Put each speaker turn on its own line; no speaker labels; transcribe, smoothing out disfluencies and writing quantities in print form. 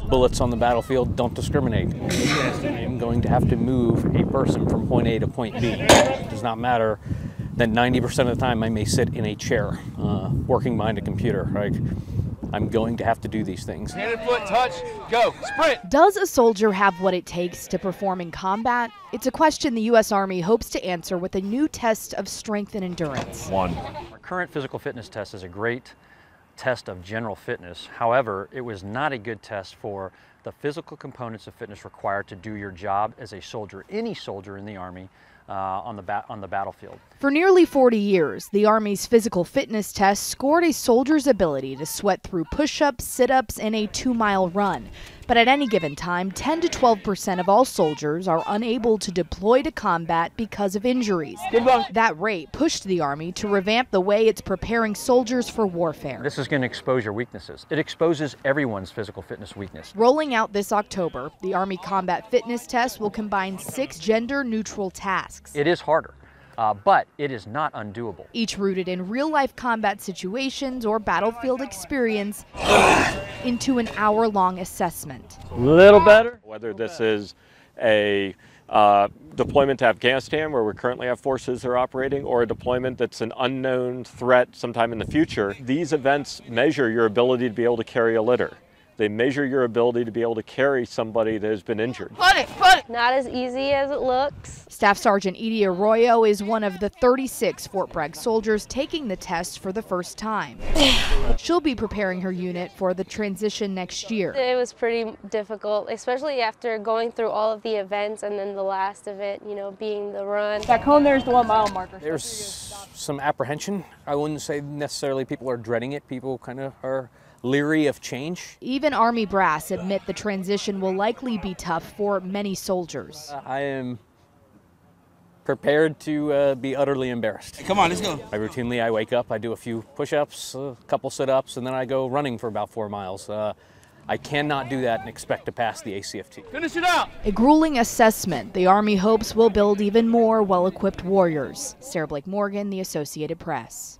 Bullets on the battlefield don't discriminate. I am going to have to move a person from point A to point B. It does not matter that 90% of the time I may sit in a chair working behind a computer. Right? I'm going to have to do these things.
Hand and foot, touch, go, sprint.
Does a soldier have what it takes to perform in combat? It's a question the U.S. Army hopes to answer with a new test of strength and endurance.
Our current physical fitness test is a great test of general fitness. However, it was not a good test for the physical components of fitness required to do your job as a soldier, any soldier in the Army, on the battlefield.
For nearly 40 years, the Army's physical fitness test scored a soldier's ability to sweat through push-ups, sit-ups, and a 2-mile run. But at any given time, 10 to 12% of all soldiers are unable to deploy to combat because of injuries. That rate pushed the Army to revamp the way it's preparing soldiers for warfare.
This is going to expose your weaknesses. It exposes everyone's physical fitness weakness.
Rolling out this October, the Army Combat Fitness Test will combine 6 gender-neutral tasks.
It is harder. But it is not undoable.
Each rooted in real-life combat situations or battlefield experience into an hour-long assessment.
A little better. Whether this is a deployment to Afghanistan, where we currently have forces that are operating, or a deployment that's an unknown threat sometime in the future, these events measure your ability to be able to carry a litter. They measure your ability to be able to carry somebody that has been injured.
Put it. Not as easy as it looks.
Staff Sergeant ARROYO is one of the 36 Fort Bragg soldiers taking the test for the first time. She'll be preparing her unit for the transition next year.
It was pretty difficult, especially after going through all of the events and then the last event, being the run.
Back home, there's the 1-mile marker.
There's some apprehension. I wouldn't say necessarily people are dreading it. People kind of are leery of change.
Even Army brass admit the transition will likely be tough for many soldiers.
I am prepared to be utterly embarrassed.
Hey, come on, let's go.
I wake up, I do a few push-ups, a couple sit-ups, and then I go running for about 4 miles. I cannot do that and expect to pass the ACFT.
Finish it out.
A grueling assessment the Army hopes will build even more well-equipped warriors. Sarah Blake Morgan, The Associated Press.